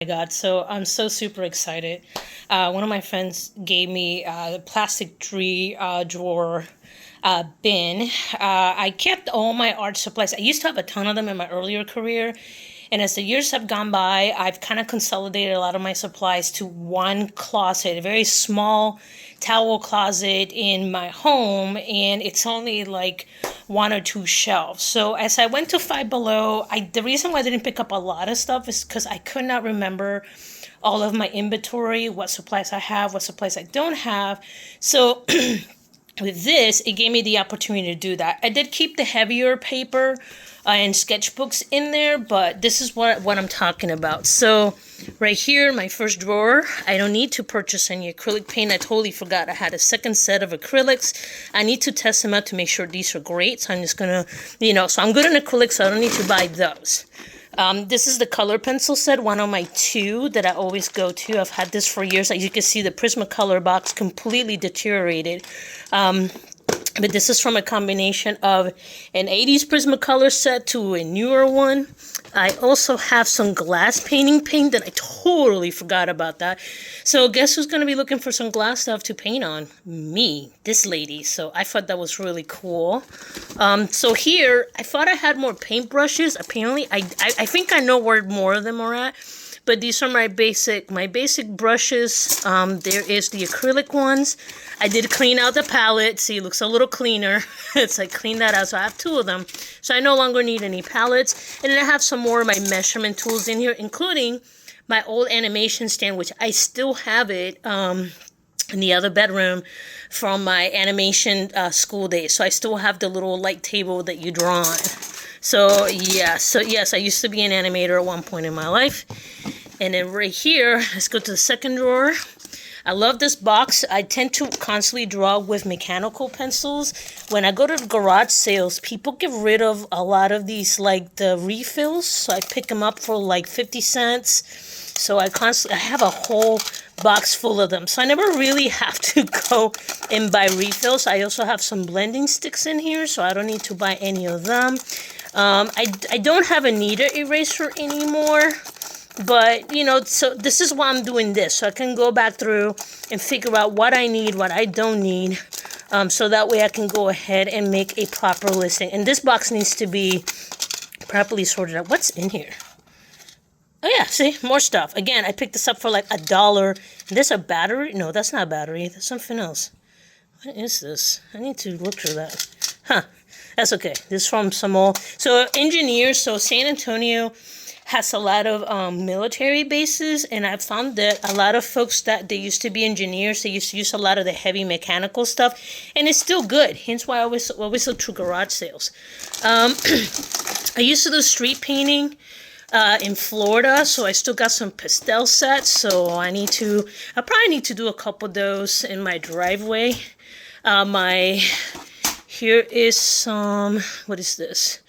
My God, so I'm so super excited. One of my friends gave me the plastic tree drawer bin. I kept all my art supplies. I used to have a ton of them in my earlier career. And as the years have gone by, I've kind of consolidated a lot of my supplies to one closet, a very small towel closet in my home. And it's only like one or two shelves. So as I went to Five Below, the reason why I didn't pick up a lot of stuff is because I could not remember all of my inventory, what supplies I have, what supplies I don't have. So with this, it gave me the opportunity to do that. I did keep the heavier paper and sketchbooks in there, but this is what I'm talking about. So right here, my first drawer, I don't need to purchase any acrylic paint. I totally forgot I had a second set of acrylics. I need to test them out to make sure these are great. So I'm just gonna, so I'm good in acrylics, so I don't need to buy those. This is the color pencil set, one of my two that I always go to. I've had this for years. As you can see, the Prismacolor box completely deteriorated. But this is from a combination of an 80s Prismacolor set to a newer one. I also have some glass painting paint that I totally forgot about that. So guess who's going to be looking for some glass stuff to paint on? Me, this lady. So I thought that was really cool. So here, I thought I had more paintbrushes. Apparently, I think I know where more of them are at. But these are my basic brushes. There is the acrylic ones. I did clean out the palette. See, it looks a little cleaner. It's like clean that out. So I have two of them. So I no longer need any palettes. And then I have some more of my measurement tools in here, including my old animation stand, which I still have it in the other bedroom from my animation school days. So I still have the little light table that you draw on. So yes, I used to be an animator at one point in my life. And then right here, let's go to the second drawer. I love this box. I tend to constantly draw with mechanical pencils. When I go to garage sales, people get rid of a lot of these, like the refills. So I pick them up for like 50 cents. So I have a whole box full of them. So I never really have to go and buy refills. I also have some blending sticks in here, so I don't need to buy any of them. I don't have a kneader eraser anymore. But, so this is why I'm doing this. So I can go back through and figure out what I need, what I don't need. So that way I can go ahead and make a proper listing. And this box needs to be properly sorted out. What's in here? Oh, yeah, see? More stuff. Again, I picked this up for like $1. And this a battery? No, that's not a battery. That's something else. What is this? I need to look through that. Huh. That's okay. This is from some old... So, engineers. So, San Antonio has a lot of military bases, and I've found that a lot of folks that they used to be engineers, they used to use a lot of the heavy mechanical stuff, and it's still good. Hence why I always look through garage sales. I used to do street painting in Florida, so I still got some pastel sets. So I probably need to do a couple of those in my driveway. Here is some. What is this?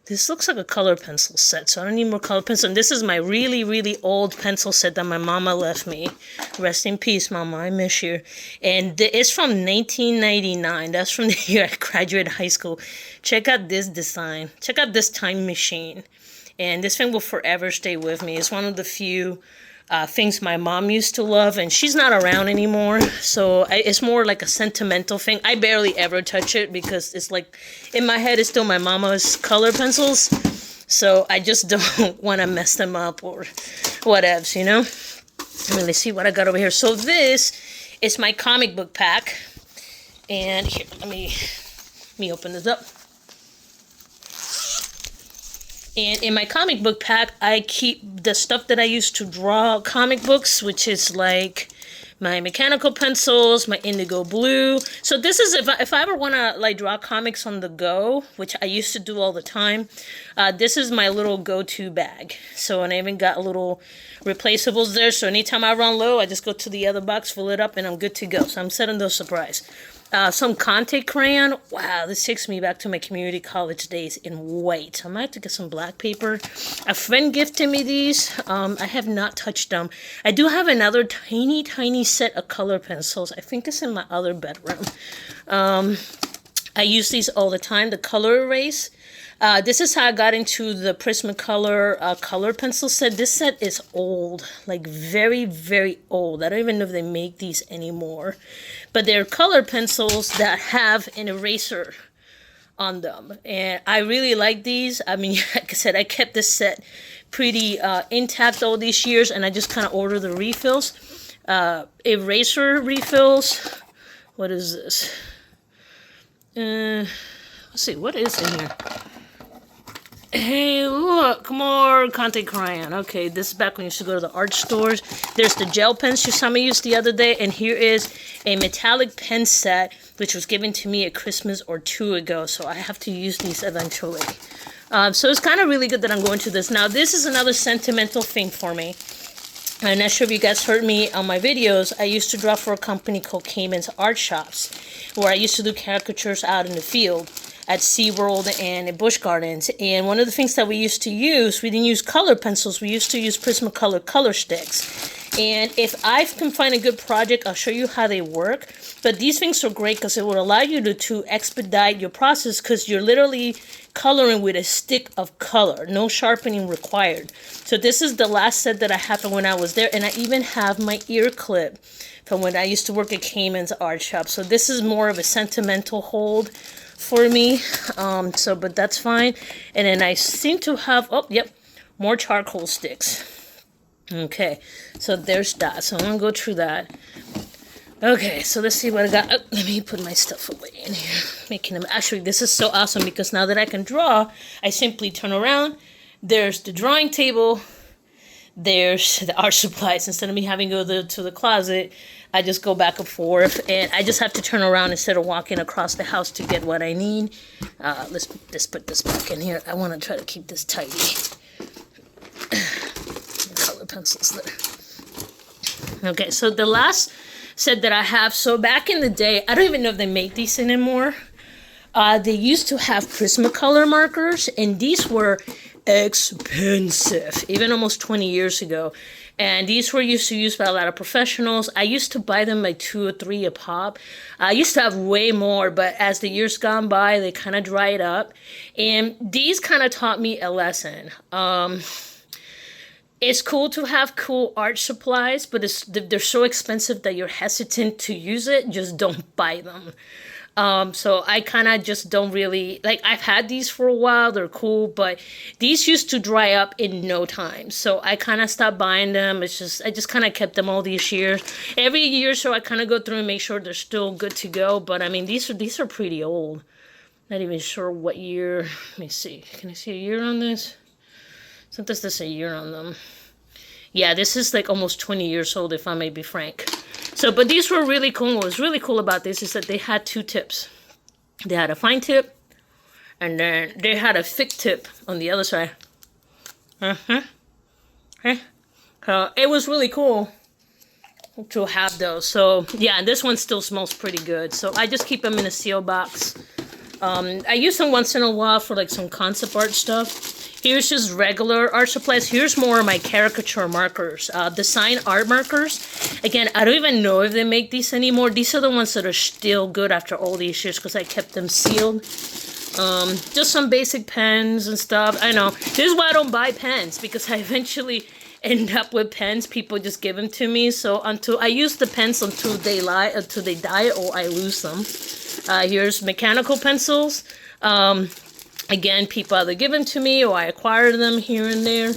This looks like a color pencil set, so I don't need more color pencil. And this is my really, really old pencil set that my mama left me. Rest in peace, Mama. I miss you. And it's from 1999. That's from the year I graduated high school. Check out this design. Check out this time machine. And this thing will forever stay with me. It's one of the few things my mom used to love, and she's not around anymore, so it's more like a sentimental thing. I barely ever touch it because it's like in my head it's still my mama's color pencils, so I just don't want to mess them up or whatevs, Let's see what I got over here. So this is my comic book pack, and here, let me open this up. And in my comic book pack, I keep the stuff that I used to draw comic books, which is like my mechanical pencils, my indigo blue. So this is if I ever want to like draw comics on the go, which I used to do all the time, this is my little go-to bag. So, and I even got little replaceables there. So anytime I run low, I just go to the other box, fill it up, and I'm good to go. So I'm setting those surprise. Some Conte crayon. Wow, this takes me back to my community college days in white. I might have to get some black paper. A friend gifted me these. I have not touched them. I do have another tiny, tiny set of color pencils. I think it's in my other bedroom. I use these all the time. The color erase. This is how I got into the Prismacolor color pencil set. This set is old, like very, very old. I don't even know if they make these anymore. But they're color pencils that have an eraser on them. And I really like these. I mean, like I said, I kept this set pretty intact all these years, and I just kind of ordered the refills. Eraser refills. What is this? Let's see, what is in here? Hey, look, more Conte Crayon. Okay, this is back when you used to go to the art stores. There's the gel pens you saw me use the other day, and here is a metallic pen set, which was given to me at Christmas or 2 ago, so I have to use these eventually. So it's kind of really good that I'm going to this. Now, this is another sentimental thing for me. I'm not sure if you guys heard me on my videos. I used to draw for a company called Khayos Art Shops, where I used to do caricatures out in the field at SeaWorld and at Busch Gardens. And one of the things that we used to use, we didn't use color pencils, we used to use Prismacolor color sticks. And if I can find a good project, I'll show you how they work. But these things are great because it will allow you to expedite your process, because you're literally coloring with a stick of color. No sharpening required. So this is the last set that I have from when I was there. And I even have my ear clip from when I used to work at Khayos Art Shop. So this is more of a sentimental hold for me. But that's fine. And then I seem to have, oh, yep, more charcoal sticks. Okay, so there's that. So I'm going to go through that. Okay, so let's see what I got. Oh, let me put my stuff away in here. Making them. Actually, this is so awesome because now that I can draw, I simply turn around. There's the drawing table. There's the art supplies. Instead of me having to go to the closet, I just go back and forth. And I just have to turn around instead of walking across the house to get what I need. Let's put this back in here. I want to try to keep this tidy. Color pencils there. Okay, so the last set that I have, so back in the day, I don't even know if they make these anymore. They used to have Prismacolor markers, and these were expensive, even almost 20 years ago. And these were used to use by a lot of professionals. I used to buy them like 2 or 3 a pop. I used to have way more, but as the years gone by, they kind of dried up. And these kind of taught me a lesson. It's cool to have cool art supplies, but they're so expensive that you're hesitant to use it. Just don't buy them. So I kind of just don't really, like, I've had these for a while. They're cool, but these used to dry up in no time. So I kind of stopped buying them. I just kind of kept them all these years. Every year or so I kind of go through and make sure they're still good to go. But I mean, these are pretty old. Not even sure what year. Let me see. Can I see a year on this? Sometimes there's a year on them. Yeah, this is like almost 20 years old, if I may be frank. So, but these were really cool. What was really cool about this is that they had 2 tips. They had a fine tip, and then they had a thick tip on the other side. Okay. So it was really cool to have those. So yeah, and this one still smells pretty good. So I just keep them in a seal box. I use them once in a while for like some concept art stuff. Here's just regular art supplies. Here's more of my caricature markers. Design art markers. Again, I don't even know if they make these anymore. These are the ones that are still good after all these years because I kept them sealed. Just some basic pens and stuff. I know. This is why I don't buy pens, because I eventually end up with pens. People just give them to me. So until I use the pens until they die or I lose them. Here's mechanical pencils. Again, people either give them to me or I acquire them here and there.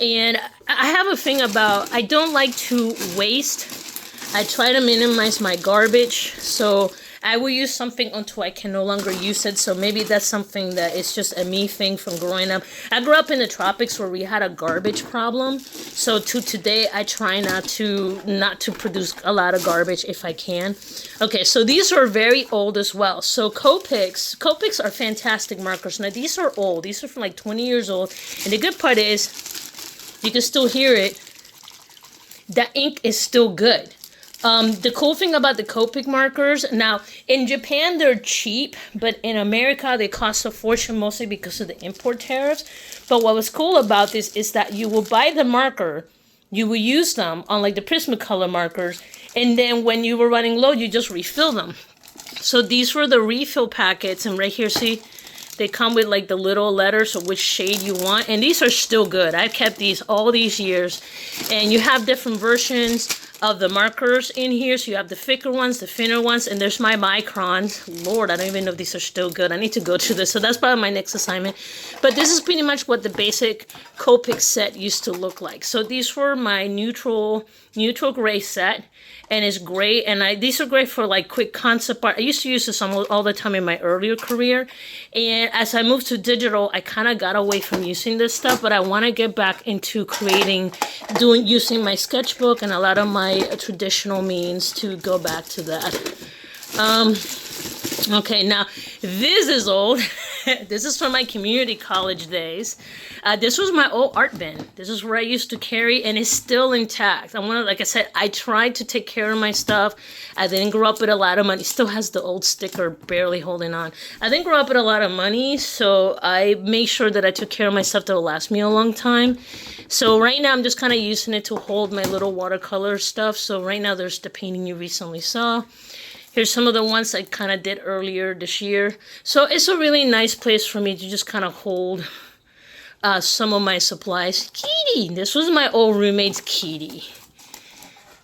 And I have a thing about, I don't like to waste. I try to minimize my garbage. So I will use something until I can no longer use it. So maybe that's something that is just a me thing from growing up. I grew up in the tropics where we had a garbage problem. So to today, I try not to produce a lot of garbage if I can. Okay, so these are very old as well. So Copics are fantastic markers. Now these are old. These are from like 20 years old. And the good part is, you can still hear it. The ink is still good. The cool thing about the Copic markers, now in Japan they're cheap, but in America they cost a fortune, mostly because of the import tariffs. But what was cool about this is that you will buy the marker, you will use them on like the Prismacolor markers, and then when you were running low, you just refill them. So these were the refill packets, and right here, see, They come with like the little letters of which shade you want. And these are still good. I've kept these all these years. And you have different versions of the markers in here. So you have the thicker ones, the thinner ones, and there's my microns. Lord, I don't even know if these are still good. I need to go through this. So that's probably my next assignment. But this is pretty much what the basic Copic set used to look like. So these were my neutral gray set. And it's great. And these are great for like quick concept art. I used to use this all the time in my earlier career. And as I moved to digital, I kind of got away from using this stuff. But I want to get back into using my sketchbook and a lot of my traditional means to go back to that. Okay, now this is old. This is from my community college days. This was my old art bin. This is where I used to carry, and it's still intact. Like I said, I tried to take care of my stuff. I didn't grow up with a lot of money. It still has the old sticker barely holding on. I didn't grow up with a lot of money, so I made sure that I took care of my stuff that will last me a long time. So right now I'm just kind of using it to hold my little watercolor stuff. So right now there's the painting you recently saw. Here's some of the ones I kind of did earlier this year. So it's a really nice place for me to just kind of hold some of my supplies. Kitty! This was my old roommate's kitty.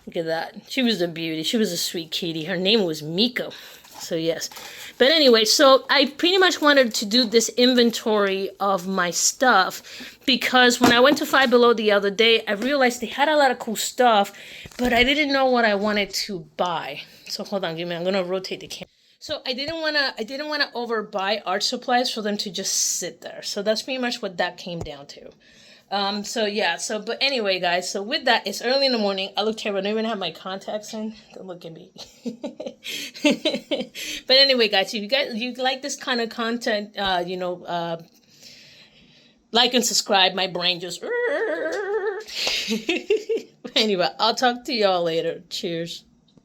Look at that. She was a beauty. She was a sweet kitty. Her name was Miko. So yes. But anyway, so I pretty much wanted to do this inventory of my stuff because when I went to Five Below the other day, I realized they had a lot of cool stuff, but I didn't know what I wanted to buy. So hold on, I'm gonna rotate the camera. So I didn't wanna overbuy art supplies for them to just sit there. So that's pretty much what that came down to. But anyway, guys, so with that, it's early in the morning. I look terrible. I don't even have my contacts in. Don't look at me. But anyway, guys, if you like this kind of content, like and subscribe. My brain just... Anyway, I'll talk to y'all later. Cheers.